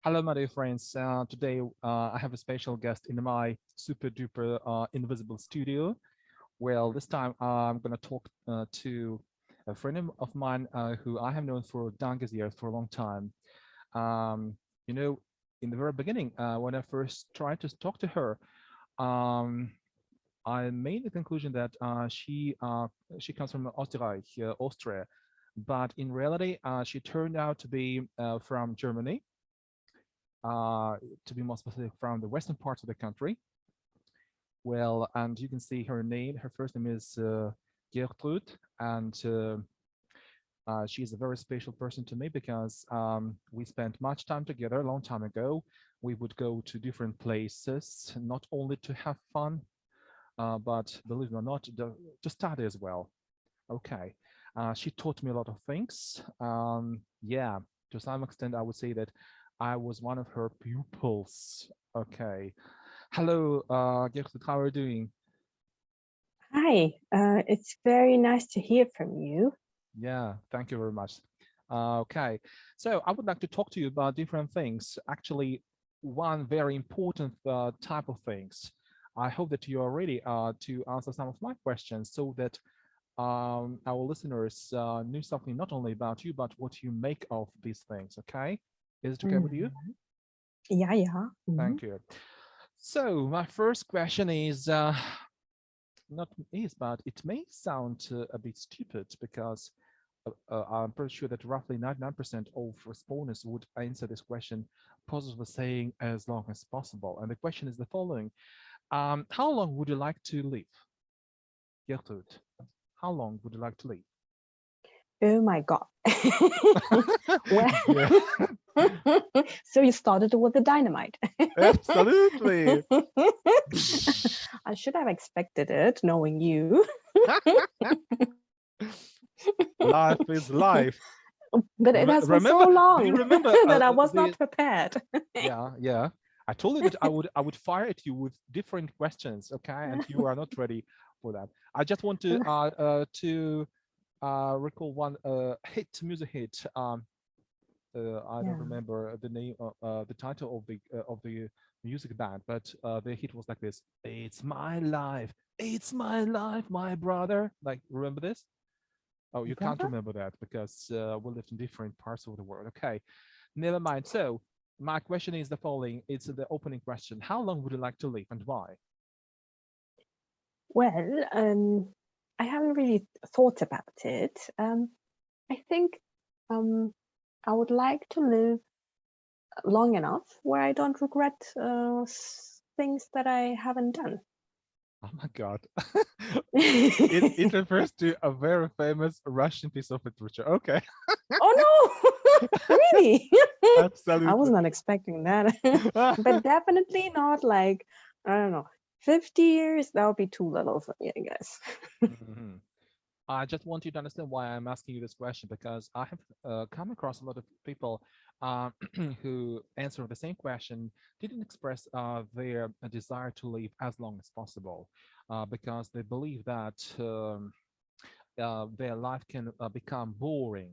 Hello, my dear friends. Today, I have a special guest in my super duper invisible studio. Well, this time I'm going to talk to a friend of mine who I have known for donkeys years, for a long time. Um, you know, in the very beginning, when I first tried to talk to her, um, I made the conclusion that she comes from Österreich, Austria, but in reality, she turned out to be from Germany, uh, to be more specific, from the western parts of the country. Well, and you can see her name. Her first name is Gertrude, and she is a very special person to me because we spent much time together a long time ago. We would go to different places, not only to have fun, but believe it or not, to study as well. Okay. She taught me a lot of things. Yeah, to some extent, I would say that I was one of her pupils. Okay. Hello, Gertrude, how are you doing? Hi, it's very nice to hear from you. Yeah, thank you very much. Okay, so I would like to talk to you about different things. Actually, one very important type of things. I hope that you are ready to answer some of my questions so that our listeners knew something not only about you, but what you make of these things. Okay, is it okay with you? Mhm. Yeah, yeah. Thank you. So my first question is not is, but it may sound a bit stupid because I'm pretty sure that roughly 99% of respondents would answer this question positively saying as long as possible. And the question is the following. How long would you like to live? Gertrude, how long would you like to live? Oh my God. Well, Yeah, so you started with the dynamite. absolutely. I should have expected it, knowing you. Life is life. But it has been so Remember, do you long remember that I was the not prepared. yeah. I told you that I would fire at you with different questions, okay? And you are not ready for that. I just want to recall one music hit. I don't Yeah. remember the name, the title of the music band, but the hit was like this: it's my life, my brother." Like, remember this? Oh, you can't Brother? remember that because we lived in different parts of the world. Okay, never mind. So my question is the following. It's the opening question. How long would you like to live and why? Well, I haven't really thought about it. I think um, I would like to live long enough where I don't regret things that I haven't done. Oh my God. It refers to a very famous Russian piece of literature. Okay. Oh no, really? I was Absolutely. not expecting that. But definitely not like, I don't know, 50 years, that would be too little for me, I guess. Mhm. I just want you to understand why I'm asking you this question because I have come across a lot of people uh, who answer the same question, didn't express their desire to live as long as possible because they believe that their life can become boring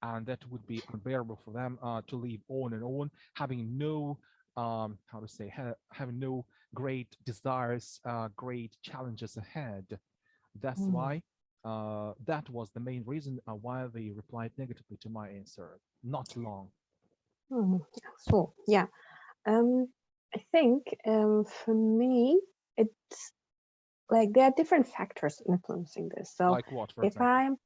and that would be unbearable for them to live on and on, having no, how to say, having no great desires, great challenges ahead. That's Mm, why that was the main reason why they replied negatively to my answer. Not long. mm. So, yeah. Um, I think for me, it's like there are different factors influencing this. So Like what, for if example?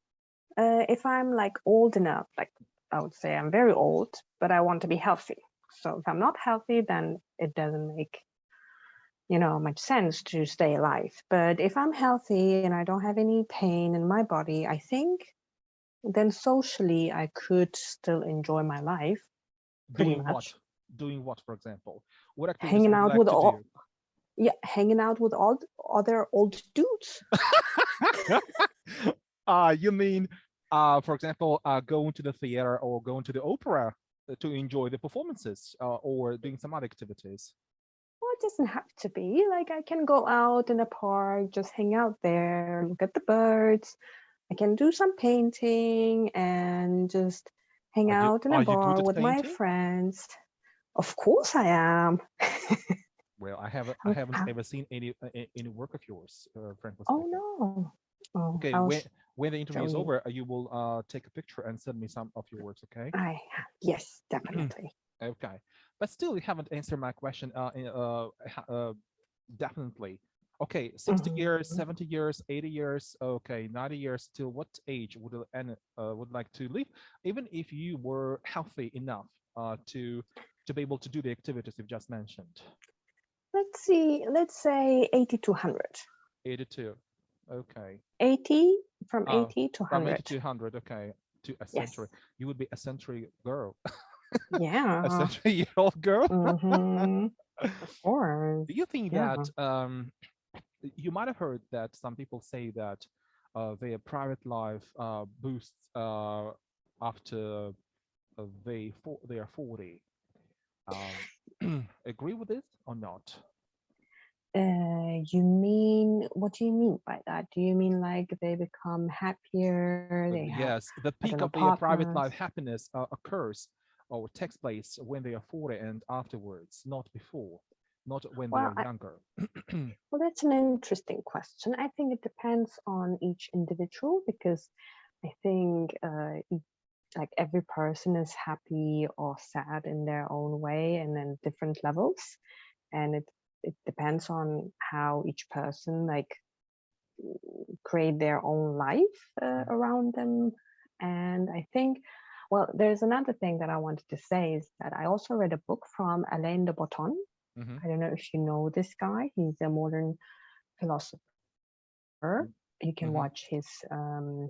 I'm like old enough, like I would say I'm very old, but I want to be healthy. So if I'm not healthy, then it doesn't make much sense to stay alive. But if I'm healthy and I don't have any pain in my body, I think then socially I could still enjoy my life pretty Doing much. what? Doing what, for example? What activities Hanging would you out like with to do? all Yeah, hanging out with all other old dudes. You mean, for example, going to the theater or going to the opera to enjoy the performances or doing some other activities? Well, it doesn't have to be. Like I can go out in a park, just hang out there, look at the birds. I can do some painting and just hang Are you out in a are you good bar at with my painting? friends. Of course I am. Well, I I'm, haven't I'm- ever seen any work of yours, frankly oh speaking. no. Oh, Okay, I'll when the interview show is you. over, you will take a picture and send me some of your works. Okay. Yes, definitely. Okay, but still, you haven't answered my question. Definitely. Okay, 60 years, Mhm. 70 years, 80 years, okay, 90 years. Till what age would like to live, even if you were healthy enough to be able to do the activities you've just mentioned? Let's see. Let's say 80 to 100. 82. Okay. 80 from Oh, 80 to from 80 100. to 100. Okay, to a Yes. century. You would be a century girl, a Yeah. century-year-old girl. Mm-hmm. Of course. Do you think Yeah. that you might have heard that some people say that their private life boosts after they are 40. Agree with this or not? You mean, what do you mean by that? Do you mean like they become happier? They have, Yes, the I don't peak know, of their private partners? life happiness occurs or takes place when they are 40 and afterwards, not before, not when they Well, are younger. well, that's an interesting question. I think it depends on each individual because I think like every person is happy or sad in their own way and then different levels, and it depends on how each person like create their own life around them. And I think, well, there's another thing that I wanted to say is that I also read a book from Alain de Botton. Mhm, I don't know if you know this guy. He's a modern philosopher. You can watch his mhm,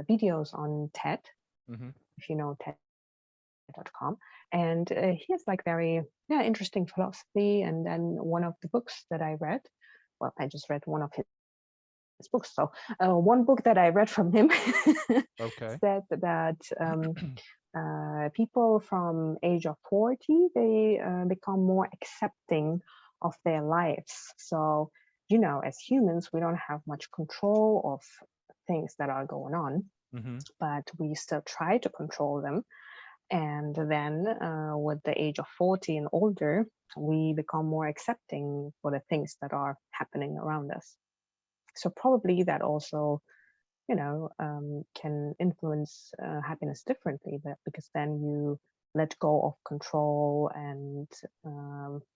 videos on TED, mhm, if you know TED.com. And he has like very, yeah, interesting philosophy. And then one of the books that I read, well, I just read one of his books. So one book that I read from him okay. said that people from age of 40, they become more accepting of their lives. So, you know, as humans, we don't have much control of things that are going on, Mhm. but we still try to control them. And then with the age of 40 and older, we become more accepting for the things that are happening around us. So probably that also, you know, can influence happiness differently, but because then you let go of control and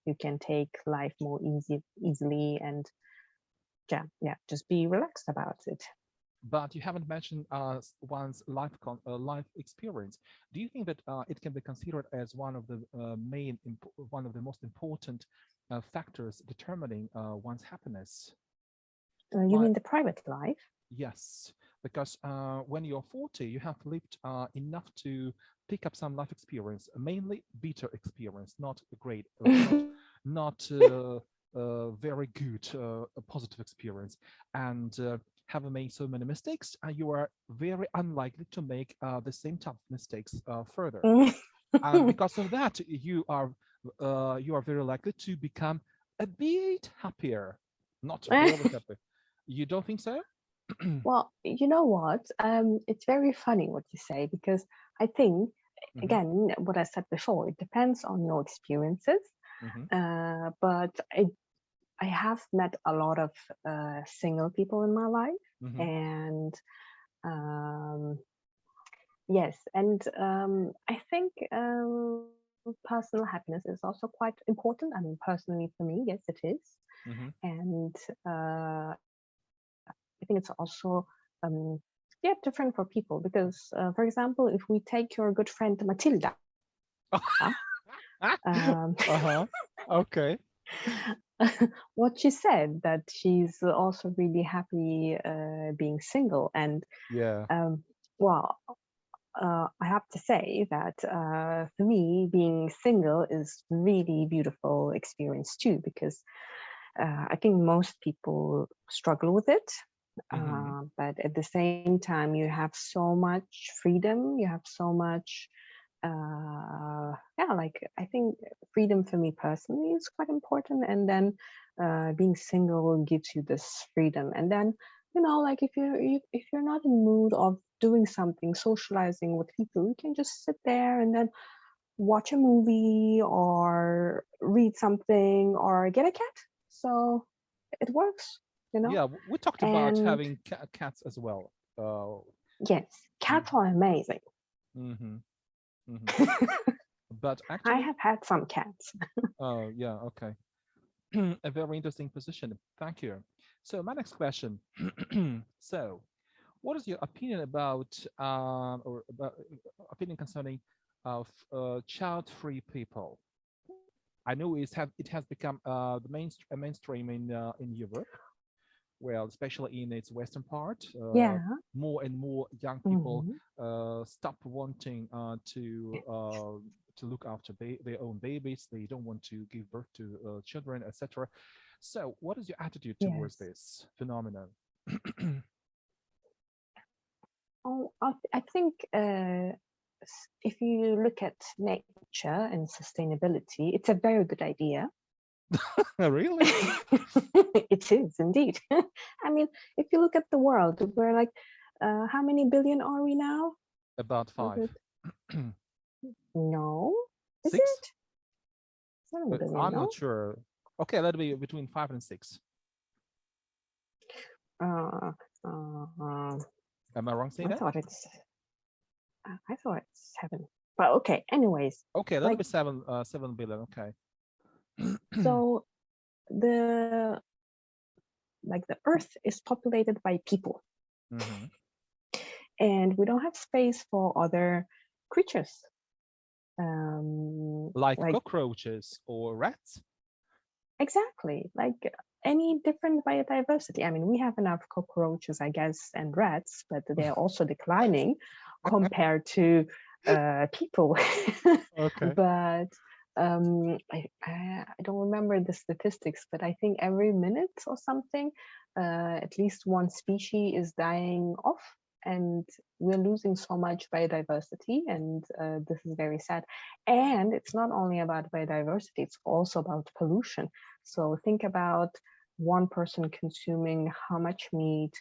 you can take life more easily and yeah, just be relaxed about it. But you haven't mentioned one's life experience. Do you think that it can be considered as one of the one of the most important factors determining one's happiness? You Why? mean the private life? Yes, because when you're 40, you have lived enough to pick up some life experience, mainly bitter experience, not great, not very good, a positive experience, and have made so many mistakes, you are very unlikely to make the same type of mistakes further. And because of that, you are very likely to become a bit happier, not very happy. You don't think so? Well, you know what? It's very funny what you say because I think, Mhm, again, what I said before, it depends on your experiences. mhm, But I have met a lot of single people in my life, mhm, and um, yes, and I think personal happiness is also quite important. I mean, personally for me, yes, it is, mhm. and I think it's also um, yeah, different for people because, for example, if we take your good friend Matilda, um, Uh-huh. Okay. what she said that she's also really happy being single, and Yeah. well, I have to say that for me, being single is really beautiful experience too, because I think most people struggle with it. Mhm. But at the same time, you have so much freedom. You have so much, yeah, like I think freedom for me personally is quite important. And then being single gives you this freedom. And then, you know, like if you're not in the mood of doing something, socializing with people, you can just sit there and then watch a movie or read something or get a cat. So it works, you know. Yeah, we talked about And having cats as well. yes, cats are amazing. Mm-hmm, mm-hmm. But I actually, have had some cats. oh yeah, okay. A very interesting position. Thank you. So my next question. So, what is your opinion about opinion concerning of child-free people? I know it has become the mainstream in Europe. Well, especially in its western part, Yeah. more and more young people Hmm. stop wanting to look after their own babies. They don't want to give birth to children, etc. So, what is your attitude towards Yes. this phenomenon? Oh, I think if you look at nature and sustainability, it's a very good idea. Really? It is indeed. I mean, if you look at the world, we're like, how many billion are we now? About Was five. it? No. Is Six? it 7 billion? I'm not No. sure. Okay, that'll be between 5 and 6. Uh, uh, Am I wrong saying I that? thought it's I thought it's 7. But okay. Anyways, Okay, that'll like, be 7 billion. Okay. so the like the Earth is populated by people, Hmm. and we don't have space for other creatures. Like Like, cockroaches or rats. exactly, like any different biodiversity. I mean, we have enough cockroaches, I guess, and rats, but they're also declining compared to people. Okay. But I don't remember the statistics, but I think every minute or something, at least one species is dying off, and we're losing so much biodiversity, and this is very sad. And it's not only about biodiversity; it's also about pollution. So think about one person consuming how much meat,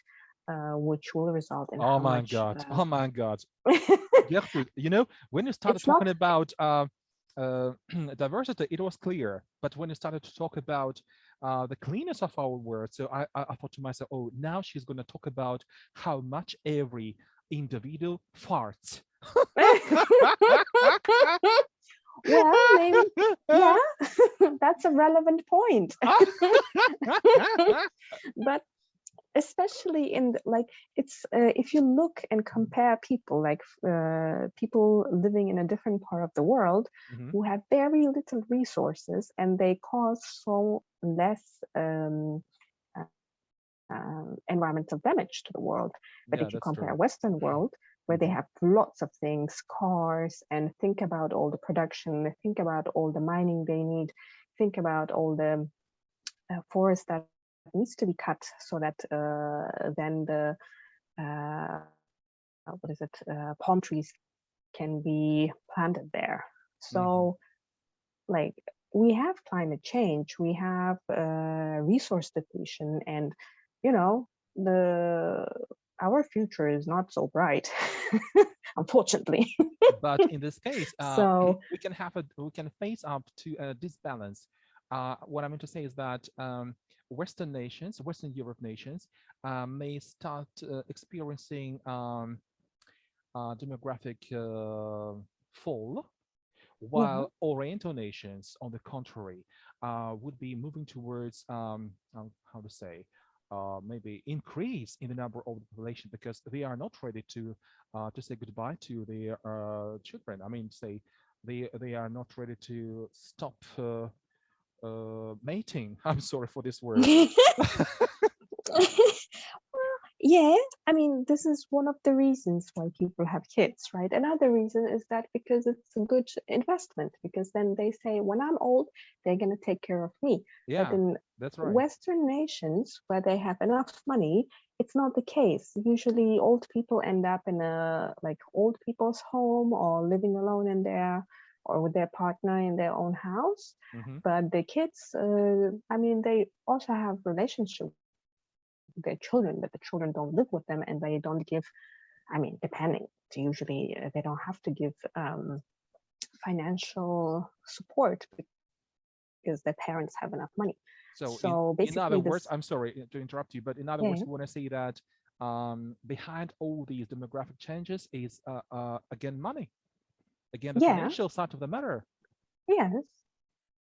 which will result in Oh how my much. God. Oh my God. Gertrude, when you started It's talking not. about diversity, it was clear. But when you started to talk about the cleanness of our world, so I thought to myself, oh, now she's going to talk about how much every individual farts. Well, maybe, yeah, that's a relevant point. But especially in like, it's if you look and compare people, like people living in a different part of the world Mhm. who have very little resources, and they cause so less environmental damage to the world. But Yeah, if you that's compare true. Western world, where they Mhm. have lots of things, cars, and think about all the production, think about all the mining they need, think about all the forest that needs to be cut so that then the what is it, palm trees can be planted there. Mhm. So, like, we have climate change, we have resource depletion, and you know, the our future is not so bright, unfortunately. But in this case, So, we can face up to a disbalance. What I mean to say is that Western nations, Western Europe nations, may start experiencing demographic fall, yeah. while Oriental nations, on the contrary, would be moving towards how to say maybe increase in the number of the population because they are not ready to say goodbye to their children. I mean, say they are not ready to stop mating. I'm sorry for this word. Yeah, I mean, this is one of the reasons why people have kids, right? Another reason is that because it's a good investment, because then they say, when I'm old, they're going to take care of me. But Yeah, in that's right. Western nations where they have enough money, it's not the case. Usually, old people end up in a like old people's home or living alone in their or with their partner in their own house. Hmm. But the kids, I mean, they also have relationships their children, but the children don't live with them and they don't give, I mean, depending, usually they don't have to give financial support because their parents have enough money. So So in other basically, words, this, I'm sorry to interrupt you, but in other yeah, words, you want to say that behind all these demographic changes is again money, again the yeah, financial side of the matter. yes,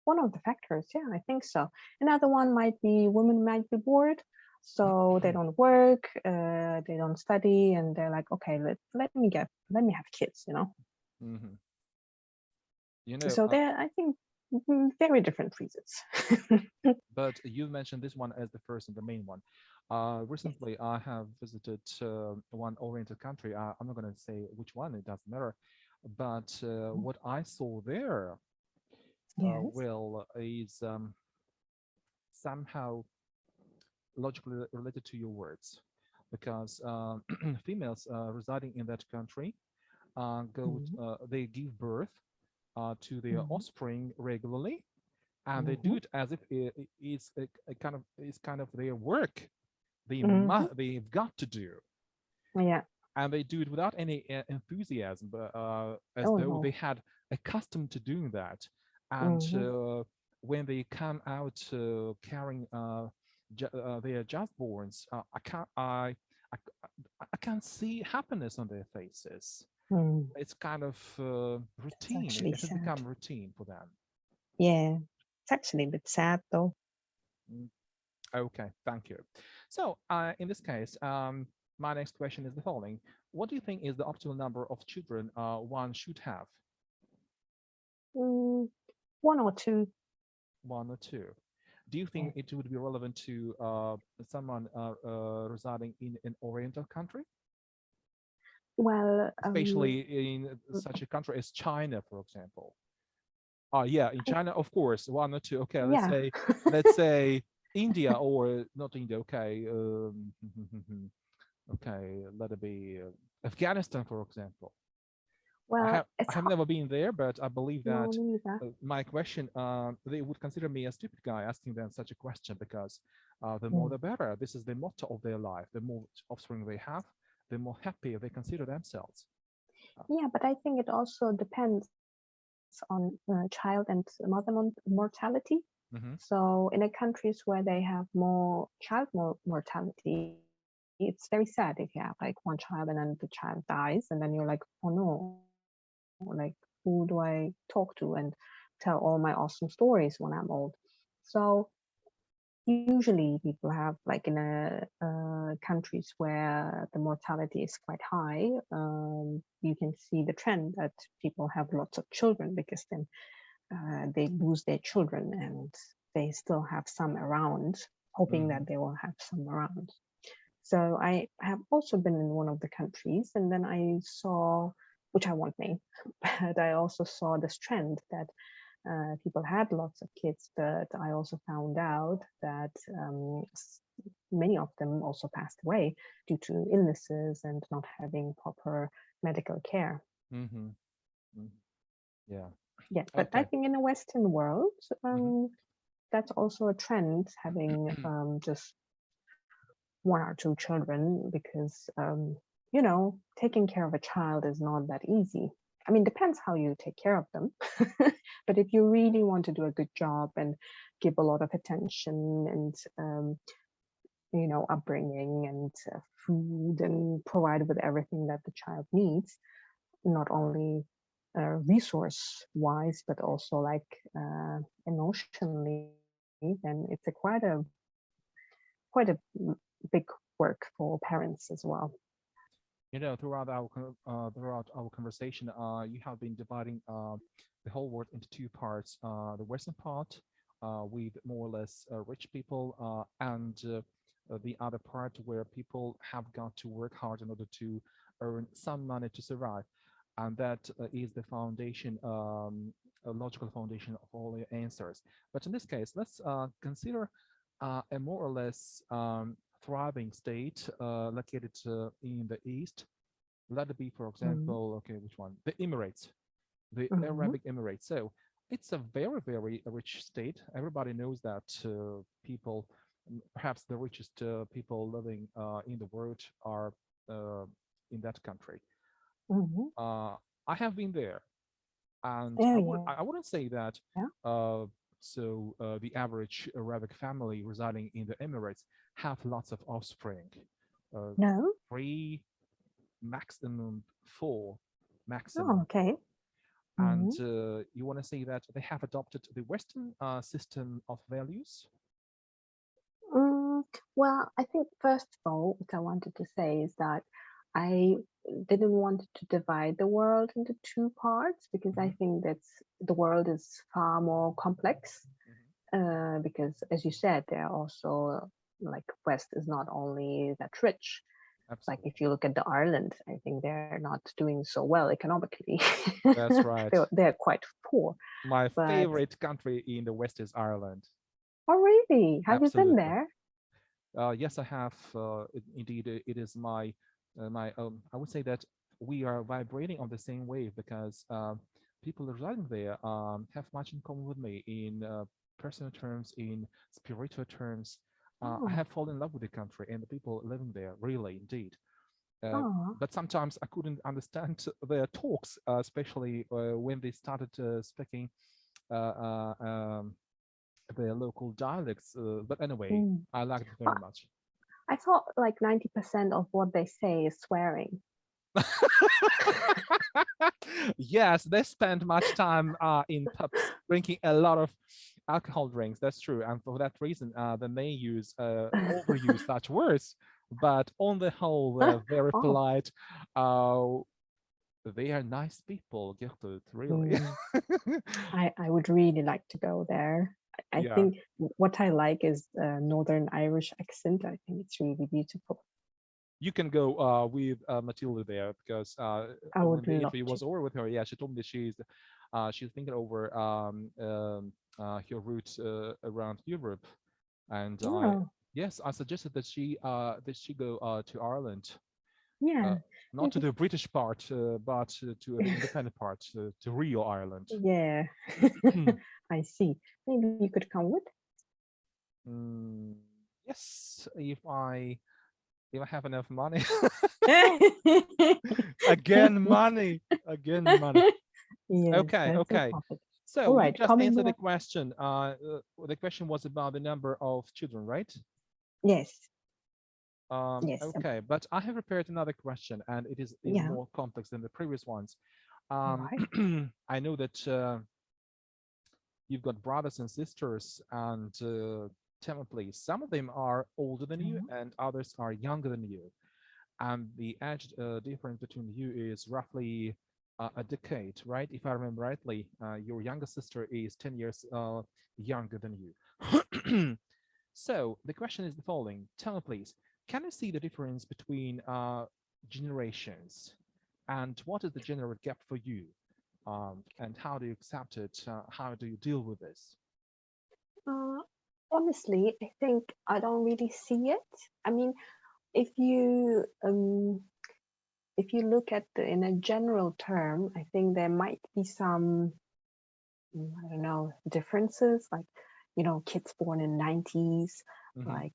one of the factors. Yeah, I think so. Another one might be women might be bored, so they don't work, they don't study, and they're like, okay, let me have kids, you know. Hmm. You know, So they're, I think, very different reasons. but you mentioned this one as the first and the main one. Yes. Recently, I have visited one oriental country. I'm not going to say which one, it doesn't matter. But what I saw there, Yes. well, is somehow logically related to your words, because females residing in that country Mhm. they give birth to their Mhm. offspring regularly, and they do Mhm. it as if it's kind of their work. Mhm. They've got to do, Yeah. and they do it without any enthusiasm, but as Oh though they no. had accustomed to doing that. And Mhm. when they come out carrying their justborns, I, I can't see happiness on their faces. Mm. It's kind of That's routine. actually It has sad. become routine for them. Yeah. It's actually a bit sad though. Mm, okay, thank you. So in this case, my next question is the following: what do you think is the optimal number of children one should have? Mm, one or two. One or two? Do you Yeah. think it would be relevant to someone residing in an Oriental country, Well, especially in such a country as China, for example? Yeah, in I, China, of course, one or two. Okay, yeah. let's say India or not India. Okay, okay, let it be Afghanistan, for example. I Well, have I it's have hard. never been there, but I believe No, that me neither. my question, they would consider me a stupid guy asking them such a question, because the more Mm. the better. This is the motto of their life. The more offspring they have, the more happy they consider themselves. Uh, Yeah, but I think it also depends on child and mother mortality. mhm, So in the countries where they have more child mortality, it's very sad if you have like one child and then the child dies, and then you're like, oh no, like who do I talk to and tell all my awesome stories when I'm old? So usually people have like in countries where the mortality is quite high, you can see the trend that people have lots of children because then they lose their children and they still have some around, hoping that mhm, they will have some around. So I have also been in one of the countries, and then I saw, which I won't name, but I also saw this trend that people had lots of kids, but I also found out that many of them also passed away due to illnesses and not having proper medical care. mhm, mhm. Yeah. Yeah, but I Okay. think in the Western world, Mhm, that's also a trend, having just one or two children, because taking care of a child is not that easy. I mean, depends how you take care of them. But if you really want to do a good job and give a lot of attention and upbringing and food and provide with everything that the child needs, not only resource wise but also like emotionally, then it's quite a big work for parents as well. throughout our conversation, you have been dividing the whole world into two parts. The Western part, with more or less rich people, and the other part where people have got to work hard in order to earn some money to survive. And that is the foundation, a logical foundation of all your answers. But in this case, let's consider a more or less thriving state located in the east. Let it be, for Mm. example, okay, which one? The Emirates, the Mhm. Arabic Emirates. So it's a very, very rich state. Everybody knows that people, perhaps the richest people living in the world, are uh, in that country. Mhm. Uh, I have been there. And Oh, I yeah. wouldn't say that uh, the average Arabic family residing in the Emirates have lots of offspring, uh, No? three, maximum four, Oh, maximum okay. four. And Mm. you want to say that they have adopted the Western system of values? Mm, well, I think first of all, what I wanted to say is that I didn't want to divide the world into two parts because I Mhm, think the world is far more complex. mhm. Because, as you said, there are also like West is not only that rich. Like Absolutely. if you look at the Ireland, I think they're not doing so well economically. That's right. They're quite poor. My But favorite country in the West is Ireland. oh, really? Have you been Absolutely. there? Yes, I have. Indeed, it is my my. I would say that we are vibrating on the same wave because people residing there have much in common with me in personal terms, in spiritual terms. I Oh, have fallen in love with the country and the people living there. Really, indeed. Uh, oh, but sometimes I couldn't understand their talks, especially when they started speaking uh, uh, um, their local dialects. But anyway, mm. I liked it But very much. I thought like 90% of what they say is swearing. Yes, they spend much time in pubs drinking a lot of alcohol drinks. That's true, and for that reason, they may use overuse such words. But on the whole, they're very Oh, polite. Uh, they are nice people, Gertrude, really. mm. I would really like to go there. I Yeah, think what I like is Northern Irish accent. I think it's really beautiful. you can go with Matilda there because I when would the love interview to. was over with her, yeah, she told me that she's thinking over her route around Europe, and I Oh, yes, I suggested that she go to Ireland, uh, yeah. not to Maybe. the British part, but to the independent part, to Rio, Ireland. Yeah. I see. Maybe you could come with. Mm, yes, if I have enough money. Again, money. Again, money. Yes, Okay, that's a okay. topic. All So you right, just coming answered the back. question. The question was about the number of children, right? Yes, yes. Okay, but I have prepared another question, and it is even Yeah. more complex than the previous ones. All Um, right. I know that you've got brothers and sisters, and tell me please, some of them are older than you, Mhm. and others are younger than you. And the age difference between you is roughly a decade, right? If I remember rightly, your younger sister is 10 years younger than you. So the question is the following. Tell me, please, can you see the difference between generations? And what is the general gap for you? And how do you accept it? How do you deal with this? Uh, Honestly, I think I don't really see it. I mean, if you look at in a general term, I think there might be some I don't know differences. Like, kids born in 90s. Hmm. Like,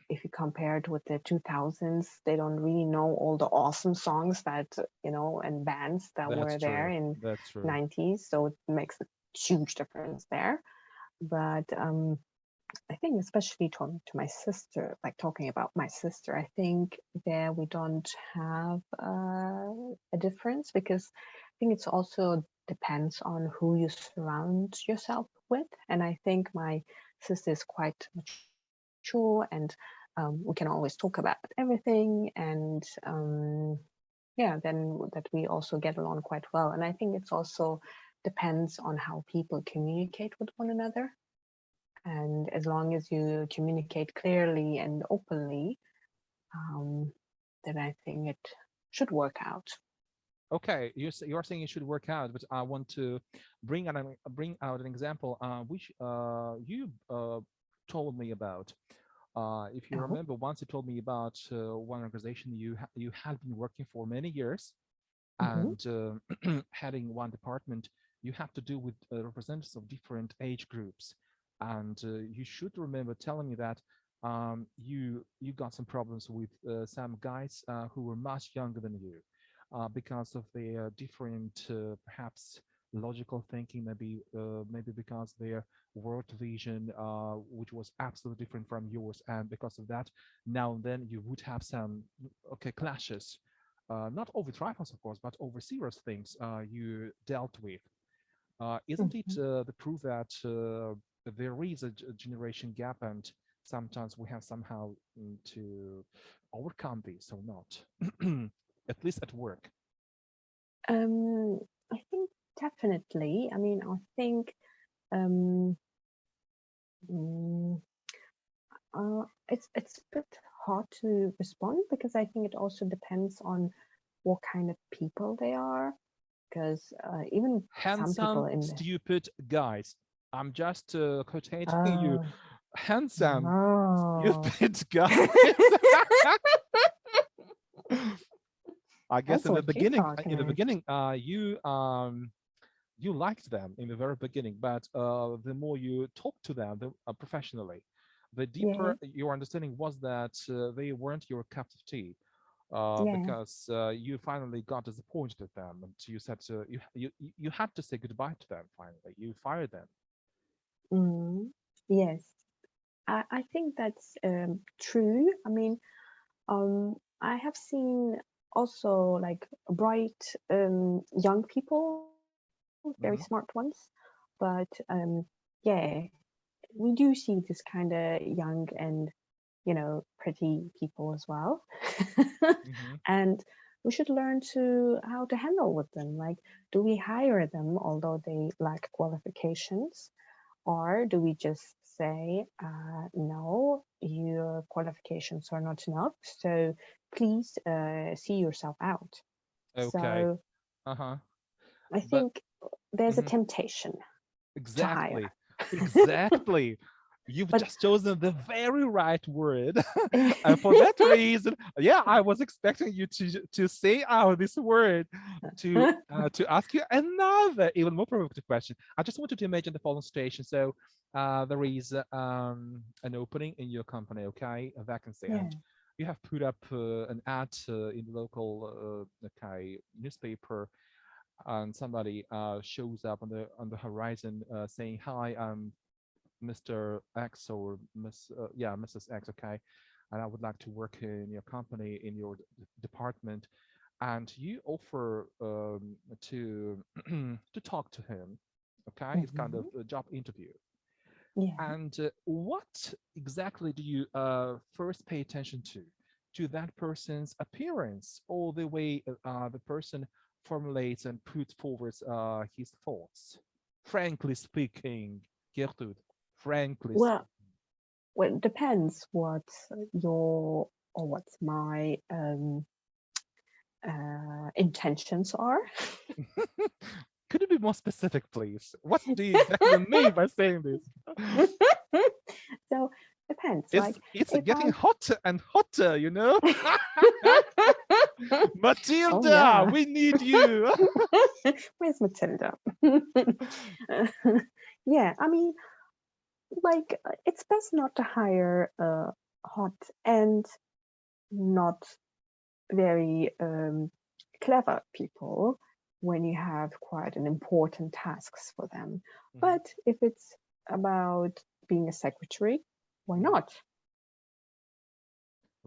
if you compare it with the 2000s, they don't really know all the awesome songs that and bands that That's were there true. in That's true. 90s. So it makes a huge difference there. But I think especially to my sister, like talking about my sister, I think there we don't have a difference because I think it's also depends on who you surround yourself with. And I think my sister is quite mature and we can always talk about everything. And yeah, then that we also get along quite well. And I think it's also depends on how people communicate with one another. And as long as you communicate clearly and openly, um, then I think it should work out. Okay, you're saying it should work out, but I want to bring out an example which you told me about. If you Oh, remember, once you told me about one organization you had been working for many years, hmm, and heading one department, you have to deal with representatives of different age groups, and you should remember telling me that you got some problems with some guys who were much younger than you because of their different perhaps logical thinking, maybe because their world vision, which was absolutely different from yours, and because of that, now and then you would have some clashes, not over trifles, of course, but over serious things you dealt with. Isn't it Mhm. the proof that there is a generation gap, and sometimes we have somehow to overcome this or not, at least at work? Um, I think definitely. I mean, I think um, mm, it's a bit hard to respond because I think it also depends on what kind of people they are. Because even some people Handsome, in the stupid guys. I'm just quotating you. oh Handsome, oh stupid guys. I guess that's what you're talking in the about. beginning, you liked them in the very beginning, but the more you talk to them professionally, the Yeah, deeper your understanding was that they weren't your cup of tea. yeah. Because you finally got disappointed at them, and you said you had to say goodbye to them. Finally, you fired them. Mm, yes, I think that's true. I mean, I have seen also like bright young people, very smart ones, but yeah, we do see this kind of young and pretty people as well, Hmm. and we should learn to how to handle with them. Like, do we hire them although they lack qualifications? Or do we just say, no, your qualifications are not enough, so please see yourself out? Okay. So Uh-huh. I But think there's a mhm, temptation to hire. exactly, exactly. You've But just chosen the very right word. And for that reason, yeah, I was expecting you to say out this word to ask you another even more provocative question. I just wanted to imagine the following situation. So there is an opening in your company, okay, a vacancy, yeah. and you have put up an ad in the local okay newspaper, and somebody shows up on the horizon saying, "Hi, I'm Mr. X or Mrs. X, okay, and I would like to work in your company in your department," and you offer to to talk to him, okay, it's kind of Hmm. a job interview. Yeah. And what exactly do you first pay attention to that person's appearance, or the way the person formulates and puts forward his thoughts? Frankly speaking, Gertrude, frankly Well, speaking. it depends what your or what's my intentions are. Could you be more specific, please? What do you exactly mean by saying this? So depends. Like It's if getting I'm hotter and hotter, you know? oh Matilda, yeah. we need you. Where's Matilda? Yeah, I mean, like it's best not to hire hot and not very clever people when you have quite an important tasks for them. Mhm, But if it's about being a secretary, why mhm. not?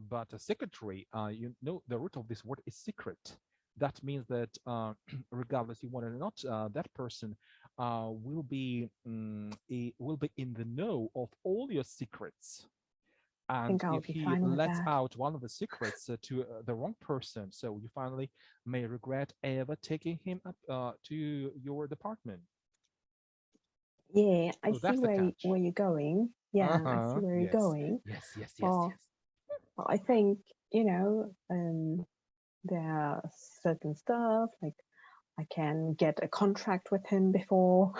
But a secretary, you know, the root of this word is secret. That means that regardless you want it or not, that person will be in the know of all your secrets. I And think I'll if be he fine with lets that. out one of the secrets to the wrong person, so you finally may regret ever taking him up to your department. Yeah, I So see that's the catch. where you're going. Yeah, I see Uh-huh. where you're Yes. going. Yes, yes, yes, Well, yes. I think, there are certain stuff like I can get a contract with him before,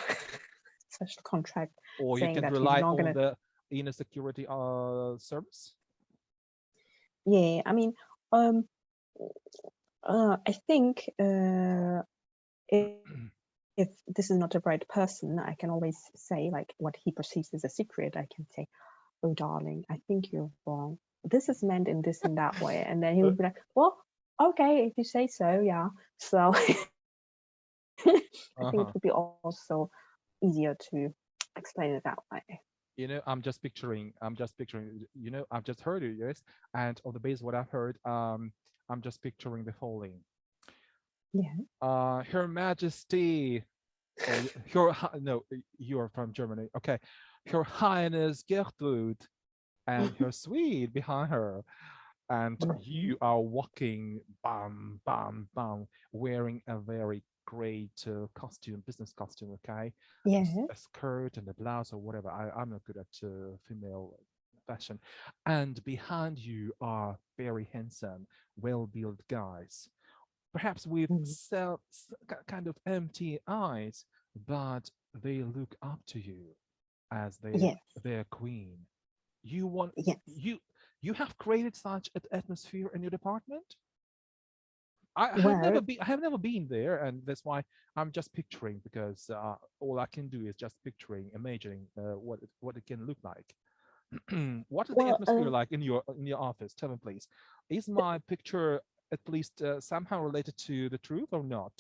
special contract Or you saying can that he's rely not on gonna. the inner security service. Yeah, I mean, um, I think if this is not the right person, I can always say like what he perceives as a secret. I can say, "Oh, darling, I think you're wrong. This is meant in this and that way," and then he Uh, would be like, "Well, okay, if you say so, yeah." So I think it Uh-huh. would be also easier to explain it that way. I've just heard it, yes. And on the base of what I've heard, I'm just picturing the following. Yeah. Her Majesty, or your, no, you're from Germany. Okay. Her Highness Gertrude and her suite behind her. And Mhm. you are walking, bam, bam, bam, wearing a very great costume, business costume, okay? Yeah. A skirt and a blouse or whatever. I'm not good at female fashion. And behind you are very handsome, well-built guys, perhaps with Mm. kind of empty eyes, but they look up to you as Yes. their queen. You want Yes. you you have created such an atmosphere in your department. Well, I have never been there, and that's why I'm just picturing, because all I can do is just picturing, imagining what it can look like. What is the well, atmosphere like in your office? Tell me, please. Is my picture at least somehow related to the truth or not?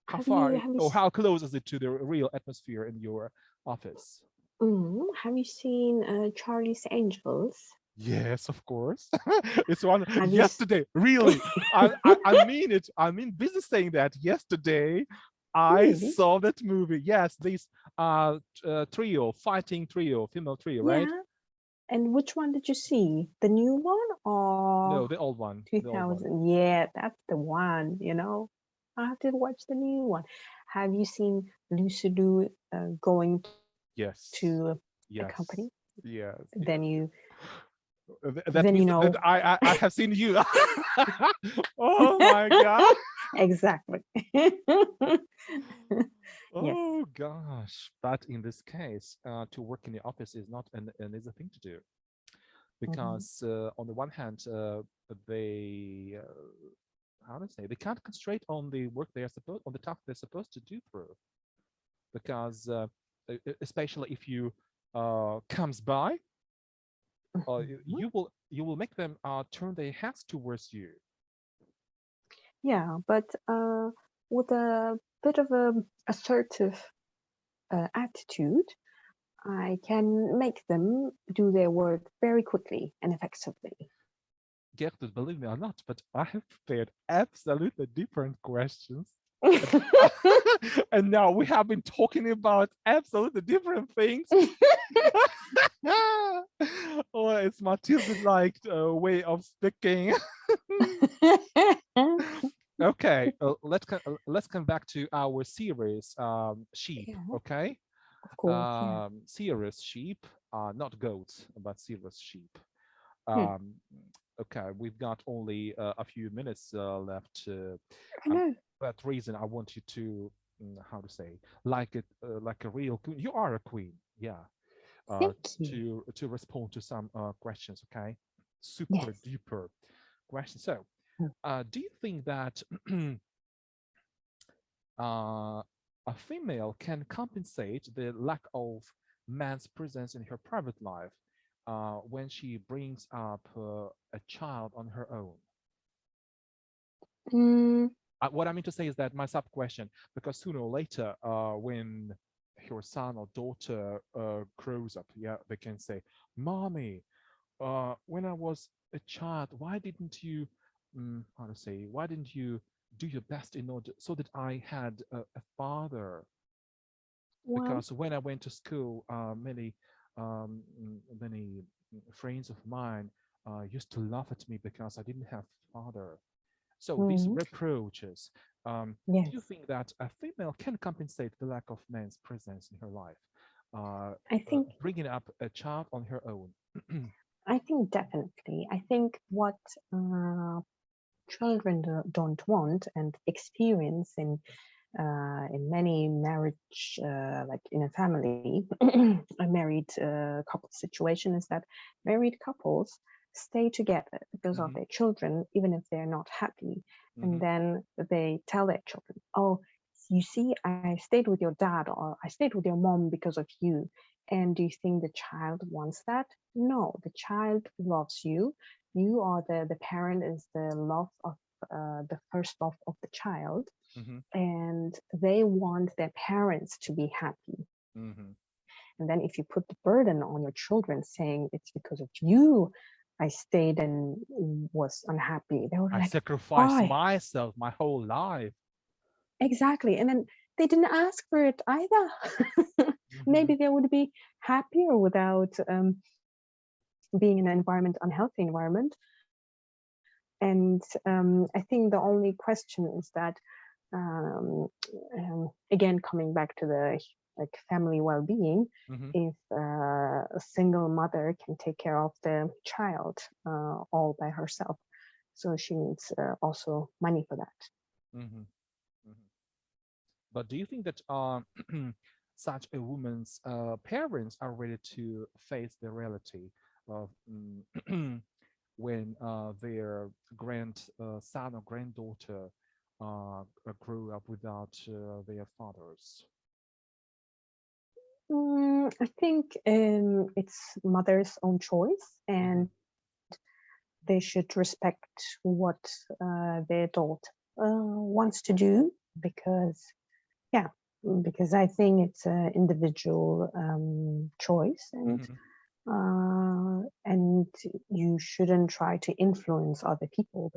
How far have you or how close is it to the real atmosphere in your office? have you seen Charlie's Angels? Yes, of course. It's one Have you yesterday. Really, I mean it. I mean business saying that yesterday. I really? saw that movie. Yes, this trio, fighting trio, female trio, right? Yeah. And which one did you see? The new one or No, the old one. The old one. 2000? Yeah, that's the one, I have to watch the new one. Have you seen Lucy Liu going to Yes, a company? yes, yes, Then yes. That then you means that know I have seen you. Oh my god. exactly. Yes. Oh gosh. But in this case, to work in the office is not an easy thing to do, Mhm. because on the one hand, they how to say, they can't concentrate on the work they are supposed on the task they're supposed to do through, because especially if you comes by, Mhm. you will make them turn their heads towards you. Yeah, but with a bit of a assertive attitude, I can make them do their work very quickly and effectively. Gertrude, believe me or not, but I have prepared absolutely different questions. And, and now we have been talking about absolutely different things. Oh, it's Matilda like way of speaking. Okay, let's come back to our series, sheep. Yeah, Okay, of course, yeah. series sheep, not goats, but series sheep. Hmm. Um, okay, we've got only a few minutes left. I know. For that reason, I want you to, how to say, like it, like a real queen. You are a queen, yeah. Thank you. To respond to some questions, okay? Super Yes. duper questions. So, Hmm. do you think that uh, a female can compensate the lack of man's presence in her private life when she brings up a child on her own? Mm, What I mean to say is that my sub question, because sooner or later, when your son or daughter grows up, yeah, they can say, "Mommy, when I was a child, why didn't you, how to say, why didn't you do your best in order so that I had a father?" well, Because when I went to school, many friends of mine used to laugh at me because I didn't have father. So these mm, reproaches, do you yes. think that a female can compensate the lack of man's presence in her life, I think bringing up a child on her own? I think definitely. I think what children don't want and experience in many marriage, like in a family, a married couple situation is that married couples stay together because of Hmm. their children, even if they're not happy. And Hmm. then they tell their children, "Oh, you see, I stayed with your dad or I stayed with your mom because of you." And do you think the child wants that? No, the child loves you. You are the parent is the love of the first love of the child, Mm-hmm. and they want their parents to be happy. Mm-hmm. And then if you put the burden on your children saying it's because of you I stayed and was unhappy, they were I like, sacrificed why? myself my whole life. Exactly. And then they didn't ask for it either. Mm-hmm. Maybe they would be happier without being in an environment, unhealthy environment. And I think the only question is that, um, again, coming back to the like family well-being, Mm-hmm. if a single mother can take care of the child all by herself, so she needs also money for that. Mm-hmm. Mm-hmm. But do you think that such a woman's parents are ready to face the reality of when their grandson or granddaughter grew up without their fathers? I think it's mother's own choice, Mm-hmm. and they should respect what their daughter wants to do, because, yeah, because I think it's an individual choice, Mm-hmm. and you shouldn't try to influence other people,